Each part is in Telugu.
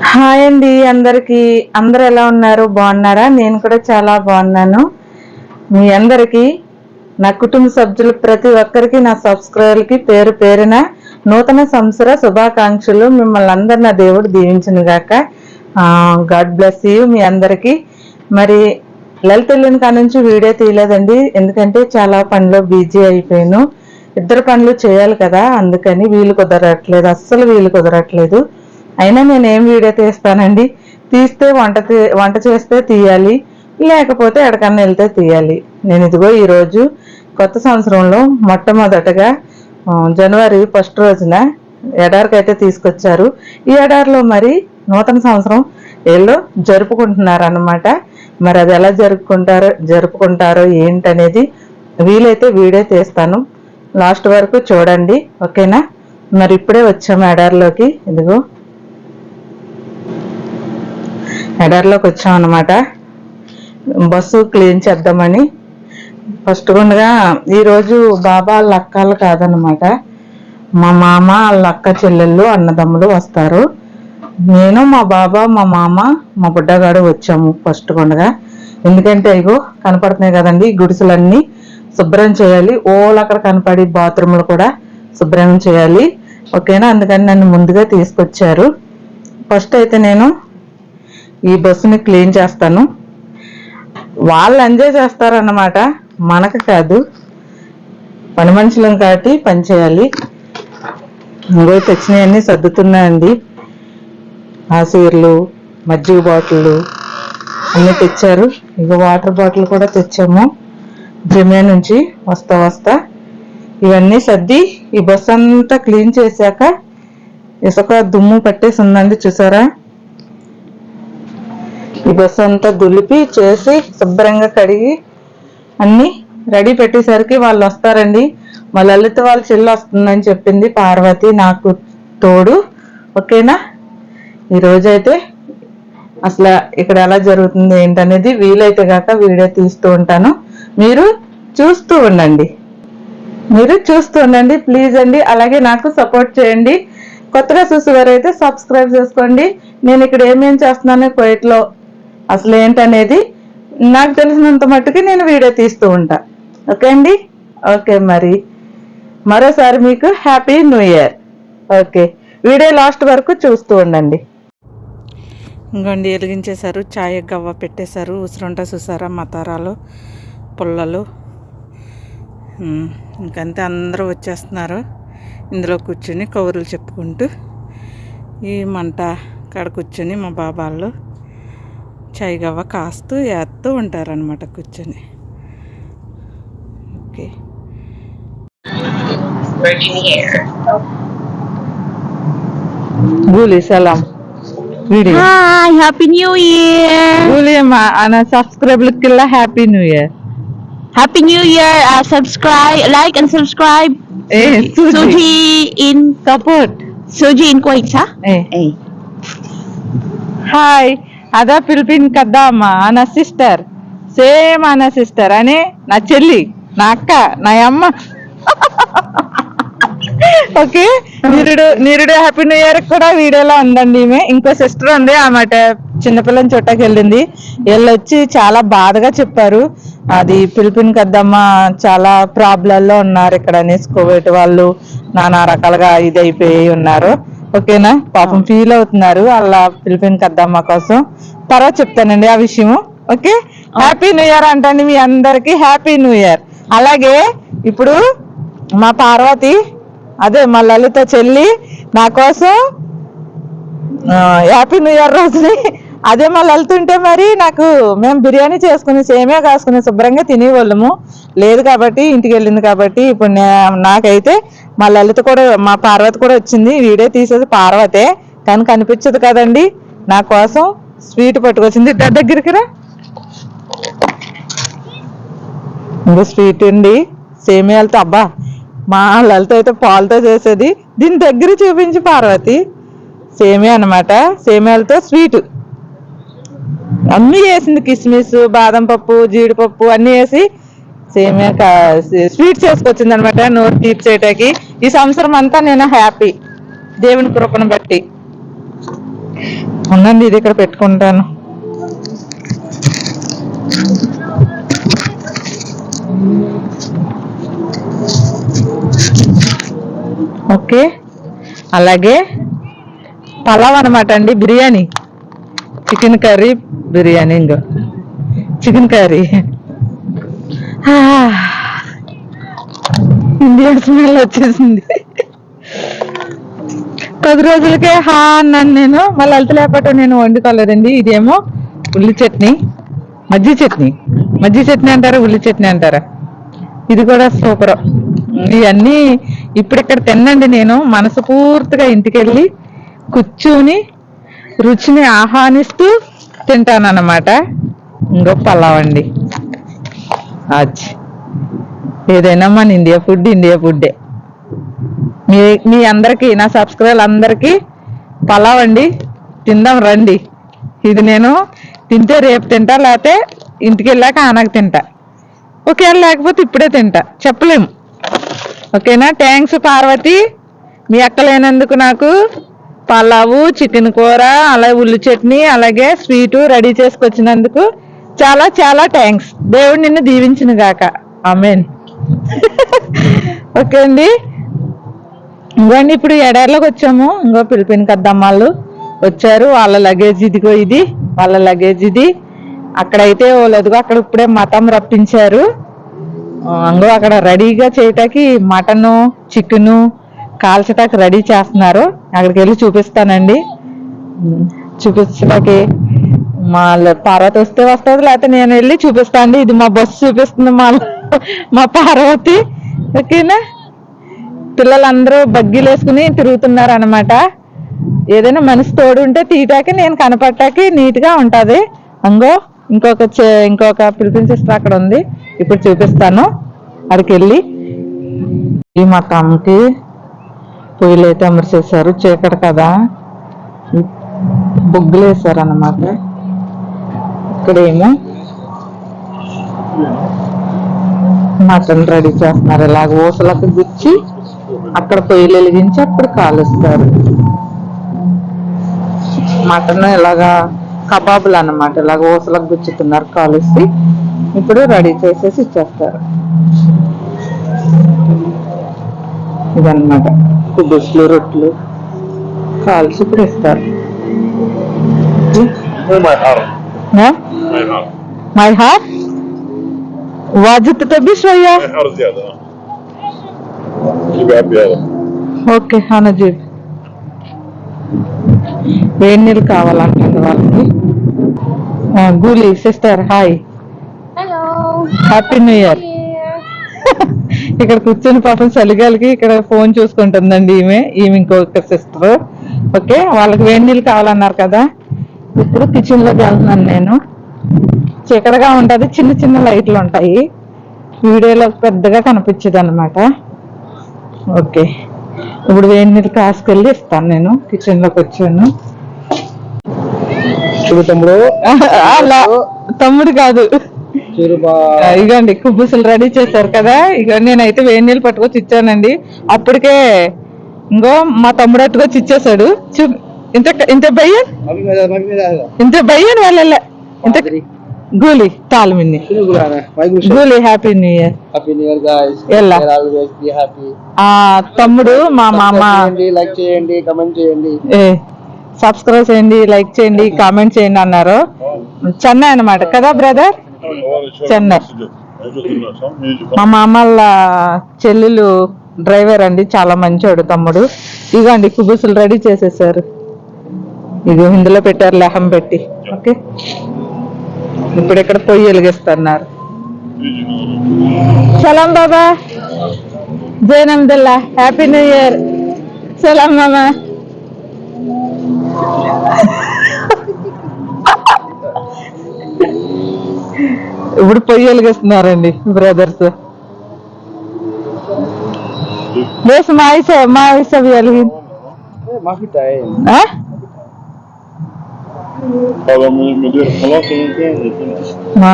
హాయ్ అండి అందరికి. అందరు ఎలా ఉన్నారు? బాగున్నారా? నేను కూడా చాలా బాగున్నాను. మీ అందరికి, నా కుటుంబ సభ్యులు ప్రతి ఒక్కరికి, నా సబ్స్క్రైబర్కి పేరు పేరున నూతన సంవత్సర శుభాకాంక్షలు. మిమ్మల్ని అందరు నా దేవుడు దీవించును గాక. గాడ్ బ్లెస్ యూ మీ అందరికి. మరి లలిత వెళ్ళిన కాడ నుంచి వీడియో తీయలేదండి, ఎందుకంటే చాలా పనిలో బిజీ అయిపోయాను. ఇద్దరు పనులు చేయాలి కదా, అందుకని వీలు కుదరట్లేదు, అస్సలు వీలు కుదరట్లేదు. అయినా నేను ఏం వీడియో తీస్తానండి, తీస్తే వంట చేస్తే తీయాలి, లేకపోతే ఎక్కడికన్నా వెళ్తే తీయాలి. నేను ఇదిగో ఈరోజు కొత్త సంవత్సరంలో మొట్టమొదటగా జనవరి 1 రోజున ఎడారికి అయితే తీసుకొచ్చారు. ఈ ఎడారిలో మరి నూతన సంవత్సరం ఏళ్ళు జరుపుకుంటున్నారు అన్నమాట. మరి అది ఎలా జరుపుకుంటారో ఏంటనేది వీలైతే వీడియో తీస్తాను, లాస్ట్ వరకు చూడండి, ఓకేనా? మరి ఇప్పుడే వచ్చాము ఎడారిలోకి. ఇదిగో ఎడారిలోకి వచ్చాం అన్నమాట, బస్సు క్లీన్ చేద్దామని. ఫస్ట్ గుండగా ఈరోజు బాబా వాళ్ళ అక్కలు కాదనమాట, మా మామ వాళ్ళ అక్క చెల్లెళ్ళు అన్నదమ్ములు వస్తారు. నేను, మా బాబా, మా మామ, మా బుడ్డగాడు వచ్చాము ఫస్ట్ గుండగా. ఎందుకంటే ఇగో కనపడుతున్నాయి కదండి, గుడిసెలన్నీ శుభ్రం చేయాలి. అక్కడ కనపడి బాత్రూమ్లు కూడా శుభ్రం చేయాలి, ఓకేనా? అందుకని నన్ను ముందుగా తీసుకొచ్చారు. ఫస్ట్ అయితే నేను ఈ బస్సుని క్లీన్ చేస్తాను. వాళ్ళు ఎంజాయ్ చేస్తారన్నమాట, మనకు కాదు. పని మనుషులం కాబట్టి పని చేయాలి. ఇంకో తెచ్చినవన్నీ సర్దుతున్నాయండి. ఆసీర్లు, మజ్జిగ బాటిళ్ళు అన్నీ తెచ్చారు. ఇక వాటర్ బాటిల్ కూడా తెచ్చాము జిమే నుంచి వస్తా. ఇవన్నీ సర్ది ఈ బస్సు అంతా క్లీన్ చేశాక, ఇసుక దుమ్ము పట్టేసి ఉందండి, చూసారా? ఈ బస్సు అంతా దులిపి చేసి శుభ్రంగా కడిగి అన్నీ రెడీ పెట్టేసరికి వాళ్ళు వస్తారండి. మా లలిత వాళ్ళ చెల్లి వస్తుందని చెప్పింది, పార్వతి నాకు తోడు, ఓకేనా? ఈరోజైతే అసలు ఇక్కడ ఎలా జరుగుతుంది ఏంటనేది వీలైతే గాక వీడియో తీస్తూ ఉంటాను. మీరు చూస్తూ ఉండండి ప్లీజ్ అండి. అలాగే నాకు సపోర్ట్ చేయండి. కొత్తగా చూసేవారైతే సబ్స్క్రైబ్ చేసుకోండి. నేను ఇక్కడ ఏమేం చేస్తున్నాను కువైట్లో అసలు ఏంటనేది నాకు తెలిసినంత మట్టుకి నేను వీడియో తీస్తూ ఉంటా, ఓకే అండి? ఓకే, మరి మరోసారి మీకు happy new year. Okay, video last వరకు చూస్తూ ఉండండి. ఇంకోండి వెలిగించేశారు, చాయ్ గవ్వ పెట్టేశారు, ఉసిరంట చూసారా, మతారాలు, పుల్లలు. ఇంకంతే, అందరూ వచ్చేస్తున్నారు. ఇందులో కూర్చొని కబుర్లు చెప్పుకుంటూ ఈ మంట కాడ కూర్చొని మా బాబాళ్ళు చాయ్ గవ్వ కాస్తూ వేస్తూ ఉంటారనమాట కూర్చొని. ఓకే, గూలీ సలాం video. Hi, Happy New Year! గూలీ అమ్మా అన్న సబ్స్క్రైబర్లకి happy new year. Happy New Year! Subscribe, like and subscribe. Suji in support. Suji in Kuwait, ha? Hi, ada Philippine kadama ana sister. Same ana sister ane na చెల్లి, నా అక్క, నా అమ్మ. ఓకే, నీరుడు హ్యాపీ న్యూ ఇయర్ కూడా వీడియోలో ఉందండి. ఈమె ఇంకో సిస్టర్ ఉంది, ఆమె చిన్నపిల్లని చుట్టాకి వెళ్ళింది. వీళ్ళు వచ్చి చాలా బాధగా చెప్పారు, అది ఫిలిపిన్ కద్దమ్మ చాలా ప్రాబ్లంలో ఉన్నారు ఇక్కడ అనేసి, కోవిడ్ వాళ్ళు నానా రకాలుగా ఇది అయిపోయి ఉన్నారు, ఓకేనా? పాపం ఫీల్ అవుతున్నారు వాళ్ళ ఫిలిపిన్ కద్దమ్మ కోసం. తర్వాత చెప్తానండి ఆ విషయము, ఓకే? హ్యాపీ న్యూ ఇయర్ అంటండి మీ అందరికి, హ్యాపీ న్యూ ఇయర్. అలాగే ఇప్పుడు మా పార్వతి, అదే మా లలిత చెల్లి, నా కోసం హ్యాపీ న్యూ ఇయర్ రోజుని అదే మా లలిత ఉంటే మరి మేము బిర్యానీ చేసుకుని సేమియా కాసుకుని శుభ్రంగా తినేవాళ్ళము. లేదు కాబట్టి ఇంటికి వెళ్ళింది కాబట్టి ఇప్పుడు నాకైతే మా లలిత కూడా, మా పార్వతి కూడా వచ్చింది. వీడియో తీసేది పార్వతే కానీ కనిపించదు కదండి. నా కోసం స్వీట్ పట్టుకొచ్చింది, దగ్గరికి రా. ఇంకా స్వీట్ అండి, సేమియాలతో. అబ్బా, మా లలిత అయితే పాలతో చేసేది, దీని దగ్గర చూపించి పార్వతి. సేమియా అనమాట, సేమియాలతో స్వీట్ అన్నీ వేసింది, కిస్మిస్, బాదం పప్పు, జీడిపప్పు అన్నీ వేసి సేమియా స్వీట్ చేసుకొచ్చింది అనమాట, నోరు తీపి చేయటానికి. ఈ సంవత్సరం అంతా నేను హ్యాపీ, దేవుని కృపను బట్టి. ఉందండి, ఇది ఇక్కడ పెట్టుకుంటాను. ఓకే, అలాగే పలావ్ అనమాట అండి, బిర్యానీ, చికెన్ కర్రీ బిర్యానీ, ఇంకో చికెన్ కర్రీ. ఇండియన్ స్మెల్ వచ్చేసింది. 10 రోజులకే అన్నాను నేను. మళ్ళీ వెళ్తలేపటం నేను వండుకోలేదండి. ఇదేమో ఉల్లి చట్నీ, మజ్జి చట్నీ అంటారా, ఉల్లి చట్నీ అంటారా, ఇది కూడా సూపర్. ఇవన్నీ ఇప్పుడు ఇక్కడ తినండి. నేను మనస్ఫూర్తిగా ఇంటికెళ్ళి కూర్చుని రుచిని ఆహ్వానిస్తూ తింటానన్నమాట. ఇంకో పలావ్ అండి. ఏదైనా మన ఇండియా ఫుడ్డే. మీ అందరికి, నా సబ్స్క్రైబర్ అందరికి పలావ్ అండి, తిందాం రండి. ఇది నేను తింటే రేపు తింటా, లేకపోతే ఇంటికి వెళ్ళాక ఆనకు తింటా. ఒకవేళ లేకపోతే ఇప్పుడే తింటా, చెప్పలేము. ఓకేనా? థ్యాంక్స్ పార్వతి, మీ అక్కలేనందుకు నాకు పలావు, చికెన్ కూర, అలాగే ఉల్లి చట్నీ, అలాగే స్వీటు రెడీ చేసుకొచ్చినందుకు చాలా చాలా థ్యాంక్స్. దేవుడు నిన్ను దీవించును గాక. ఆమేన్. ఓకే అండి, ఇంకోండి ఇప్పుడు ఎడారిలోకి వచ్చాము. ఇంకో పిలిపిన కద్దమ్మాళ్ళు వచ్చారు. వాళ్ళ లగేజ్ ఇదిగో, ఇది వాళ్ళ లగేజ్. ఇది అక్కడైతే లేదుగో, అక్కడ ఇప్పుడే మటన్ రప్పించారు. అంగో అక్కడ రెడీగా చేయటానికి మటను, చికెను కాల్చటానికి రెడీ చేస్తున్నారు. అక్కడికి వెళ్ళి చూపిస్తానండి. చూపించడానికి మా పార్వతి వస్తే వస్తుంది, లేకపోతే నేను వెళ్ళి చూపిస్తాను. ఇది మా బస్సు చూపిస్తుంది మా పార్వతి. ఓకేనా? పిల్లలందరూ బగ్గీలు వేసుకుని తిరుగుతున్నారు అనమాట. ఏదైనా మనిషి తోడు ఉంటే తీయటానికి, నేను కనపడటానికి నీట్ గా ఉంటది. అంగో ఇంకొక పిలిపిన సిస్టర్ అక్కడ ఉంది, ఇప్పుడు చూపిస్తాను. అక్కడికి వెళ్ళి మా తమ్ముకి పొయ్యిలు అయితే అమర్చేసారు. చీకటి కదా, బొగ్గులు వేసారు అన్నమాట. ఇక్కడేమో మటన్ రెడీ చేస్తున్నారు. ఇలాగ ఊసలకు గుచ్చి అక్కడ పొయ్యిలు వెలిగించి అప్పుడు కాలుస్తారు. మటన్ ఇలాగా కబాబులు అన్నమాట, ఇలాగ ఊసలకు గుచ్చుతున్నారు, కాలుసి ఇప్పుడు రెడీ చేసేసి ఇచ్చేస్తారు. ఇదన్నమాట కుబుస్లు, రొట్లు కాల్చి ఇప్పుడు ఇస్తారు. మై హార్ వాజిత్ తబిషయ్యా. ఓకే అనజీబ్, వేడి నీళ్ళు కావాలంటుంది వాళ్ళకి. గూలీ sister, hi, happy new year. ఇక్కడ కూర్చొని పాపం చలిగాలికి ఇక్కడ ఫోన్ చూసుకుంటుందండి ఈమె ఇంకొక సిస్టర్. ఓకే, వాళ్ళకి వేడి నీళ్ళు కావాలన్నారు కదా. ఇప్పుడు కిచెన్ లోకి వెళ్తున్నాను నేను. చీకటిగా ఉంటది, చిన్న చిన్న లైట్లు ఉంటాయి, వీడియోలో పెద్దగా కనిపించదు అనమాట. ఓకే, ఇప్పుడు వేడి నీళ్ళు కాసుకెళ్ళి ఇస్తాను. నేను కిచెన్ లోకి వచ్చాను. అలా తమ్ముడు కాదు, ఇగండి కుబ్బుసులు రెడీ చేశారు కదా. ఇక నేనైతే వేడి నీళ్ళు పట్టుకొచ్చి ఇచ్చానండి. అప్పటికే ఇంకో మా తమ్ముడు ఎత్తుకొచ్చి ఇచ్చేసాడు. ఇంత భయ్యన్ వాళ్ళ ఇంత గూలీ తాళమిన్ని గూలీ. Happy new year. తమ్ముడు మా మామ లైక్ చేయండి, కమెంట్ చేయండి, సబ్స్క్రైబ్ చేయండి, లైక్ చేయండి, కామెంట్ చేయండి అన్నారు. చెన్నై అనమాట కదా బ్రదర్, చెన్నై. మా మామల చెల్లెలు డ్రైవర్ అండి, చాలా మంచోడు తమ్ముడు. ఇగోండి కుబుసులు రెడీ చేసేసారు. ఇది ఇందులో పెట్టారు లెహం పెట్టి. ఓకే, ఇప్పుడు ఇక్కడ పొయ్యి వెలిగిస్తున్నారు. సలాం బాబా, జైనమ్దుల్లా, హ్యాపీ న్యూ ఇయర్. సలాం మామా. ఇప్పుడు పొయ్యి వెలిగిస్తున్నారండి బ్రదర్స్. వేసి మా వయసు వెలిగి మా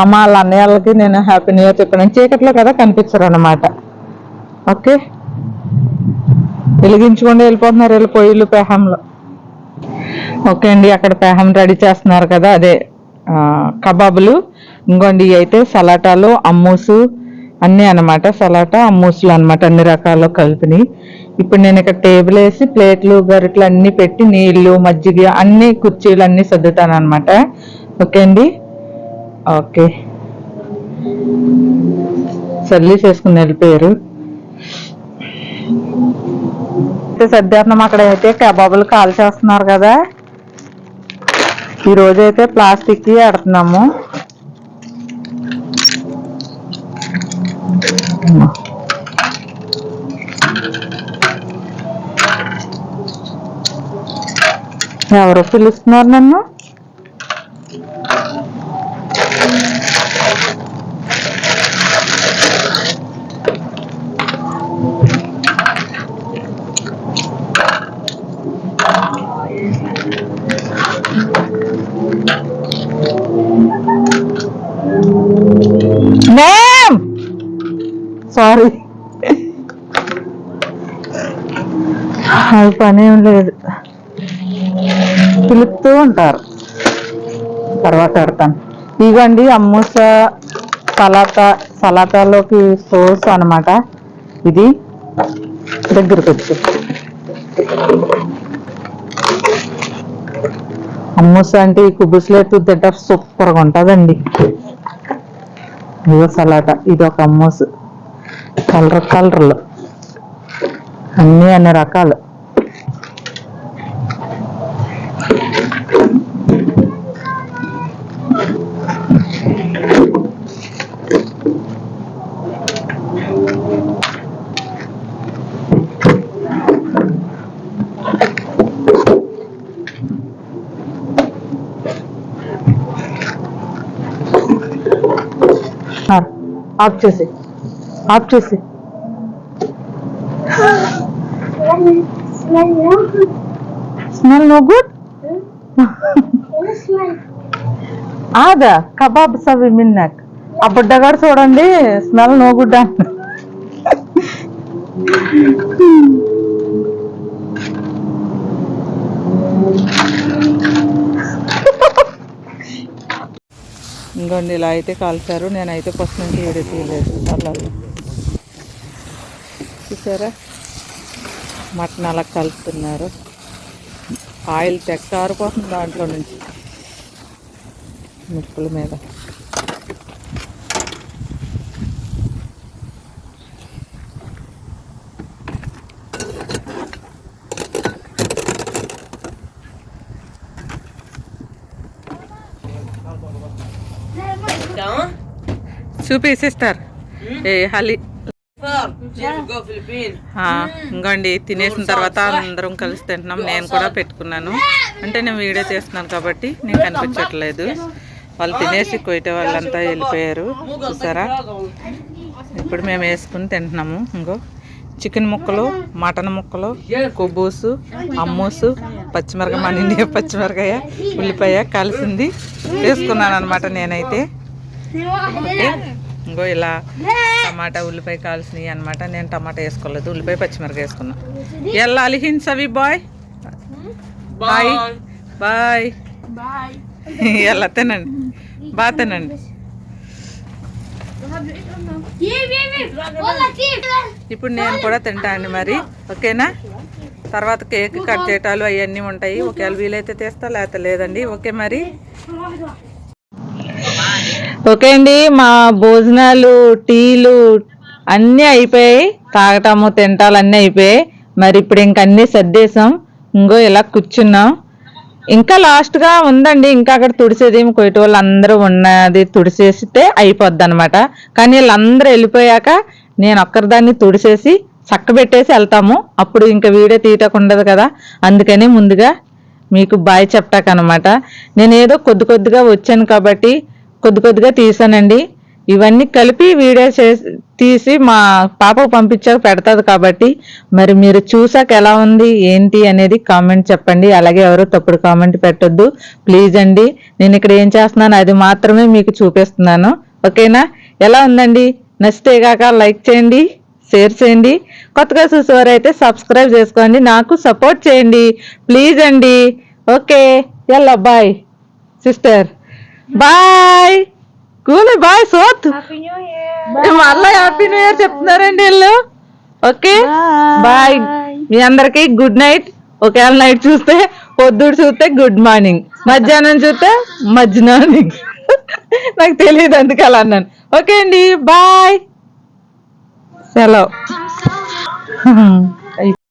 అమ్మ వాళ్ళ అన్నయ్య వాళ్ళకి నేను హ్యాపీ న్యూ ఇయర్ చెప్పాను. చీకట్లో కదా కనిపించరు అన్నమాట. ఓకే, వెలిగించుకుంటూ వెళ్ళిపోతున్నారు వీళ్ళు పొయ్యిలు పెహంలో. ఓకే అండి, అక్కడ పెహం రెడీ చేస్తున్నారు కదా, అదే కబాబులు. ఇంకోండి అయితే సలాటాలు, అమ్మూసు అన్నీ అనమాట. సలాటా అమ్మూసులు అనమాట, అన్ని రకాలు కలిపిని. ఇప్పుడు నేను ఇక్కడ టేబుల్ వేసి ప్లేట్లు గరిటలు అన్ని పెట్టి నీళ్లు మజ్జిగ అన్ని కుర్చీలు అన్ని సర్దుతాను అనమాట. ఓకే అండి, ఓకే. సర్లీ చేసుకుని వెళ్ళిపోయారు. సర్దేస్తున్నాం. అక్కడ అయితే కబాబులు కాల్ చేస్తున్నారు కదా, ఈ రోజైతే ప్లాస్టిక్ ఆడుతున్నాము. ఎవరో పిలుస్తున్నారు నన్ను. సారీ, అది పని ఏం లేదు, పిలుస్తూ ఉంటారు, తర్వాత పెడతాను. ఇవ్వండి అమ్మూస సలాటాలోకి సోస్ అనమాట. ఇది దగ్గరకు వచ్చి అమ్మూస అంటే ఈ కుబుస్లో తింటారు, సూపర్గా ఉంటుందండి. ఇదో సలాటా, ఇది ఒక అమ్మూసు, కలర్లు అన్ని రకాలు. ఆఫ్ చేసి స్మెల్ నో గుడ్. ఆదా కబాబ్ సవి మిన్నక్ ఆ బుడ్డగాడు చూడండి, స్మెల్ నో గుడ్ అంట. ఇంకోండి ఇలా అయితే కాల్చారు. నేనైతే ఫస్ట్ నుంచి వీడియో తీయలేదు. అలా చూసారా, మటన్ అలా కలుపుతున్నారు. ఆయిల్ తెక్కారిపోతుంది దాంట్లో నుంచి ముక్కల మీద. చూపి సిస్టర్ ఏ హలి. ఇంకోండి తినేసిన తర్వాత అందరం కలిసి తింటున్నాం. నేను కూడా పెట్టుకున్నాను, అంటే నేను వీడియో తీస్తున్నాను కాబట్టి నేను కనిపించట్లేదు. వాళ్ళు తినేసి కొయ్యటే వాళ్ళంతా వెళ్ళిపోయారు చూసారా. ఇప్పుడు మేము వేసుకుని తింటున్నాము. ఇంకో చికెన్ ముక్కలు, మటన్ ముక్కలు, కొబ్బూసు, అమ్మూసు, పచ్చిమిరకాయ, మన ఇండియా పచ్చిమిరకాయ, ఉల్లిపాయ కలిసింది వేసుకున్నాను అనమాట నేనైతే. ఓకే, ఇంకో ఇలా టమాటా ఉల్లిపాయ కాల్సినవి అనమాట. నేను టమాటా వేసుకోలేదు, ఉల్లిపాయ పచ్చిమిరకాయ వేసుకున్నా. ఎలా అలిహిన్ సవి బాయ్ బాయ్ బాయ్ ఎలా తినండి, బాగా తినండి. ఇప్పుడు నేను కూడా తింటాను మరి, ఓకేనా. తర్వాత కేక్ కట్ చేయటాలు అవన్నీ ఉంటాయి. ఒకవేళ వీలైతే తీస్తా, లేకపోతే లేదండి. ఓకే మరి. ఓకే అండి, మా భోజనాలు టీలు అన్నీ అయిపోయాయి, తాగటము తింటాలు అన్నీ అయిపోయాయి. మరి ఇప్పుడు ఇంక అన్నీ సర్దేశాం. ఇంకో ఇలా కూర్చున్నాం. ఇంకా లాస్ట్గా ఉందండి, ఇంకా అక్కడ తుడిసేది కొయ్యట వాళ్ళు అందరూ ఉన్నది తుడిసేస్తే అయిపోద్ది అనమాట. కానీ వీళ్ళందరూ వెళ్ళిపోయాక నేను ఒక్కరిదాన్ని తుడిసేసి చక్కబెట్టేసి వెళ్తాము. అప్పుడు ఇంకా వీడియో తీయటం ఉండదు కదా, అందుకని ముందుగా మీకు బాయ్ చెప్తాకనమాట. నేను ఏదో కొద్దిగా వచ్చాను కాబట్టి కొద్దిగా తీసానండి. ఇవన్నీ కలిపి వీడియో తీసి మా పాపకు పంపించాక పెడతాది కాబట్టి మరి మీరు చూసాక ఎలా ఉంది ఏంటి అనేది కామెంట్ చెప్పండి. అలాగే ఎవరు తప్పుడు కామెంట్ పెట్టొద్దు ప్లీజ్ అండి. నేను ఇక్కడ ఏం చేస్తున్నాను అది మాత్రమే మీకు చూపిస్తున్నాను, ఓకేనా. ఎలా ఉందండి, నచ్చితే కాక లైక్ చేయండి, షేర్ చేయండి. కొత్తగా చూసేవారైతే సబ్స్క్రైబ్ చేసుకోండి, నాకు సపోర్ట్ చేయండి ప్లీజ్ అండి. ఓకే ఎల్లా బాయ్ సిస్టర్ బాయ్ కూలి బాయ్ సోత్ మళ్ళీ హ్యాపీ న్యూ ఇయర్ చెప్తున్నారండి వీళ్ళు ఓకే బాయ్ మీ అందరికి గుడ్ నైట్ ఒకవేళ నైట్ చూస్తే పొద్దుడు చూస్తే గుడ్ మార్నింగ్ మధ్యాహ్నం చూస్తే మధ్యాహ్నానికి నాకు తెలియదు అందుకు అలా అన్నాను ఓకే అండి బాయ్ సెలవు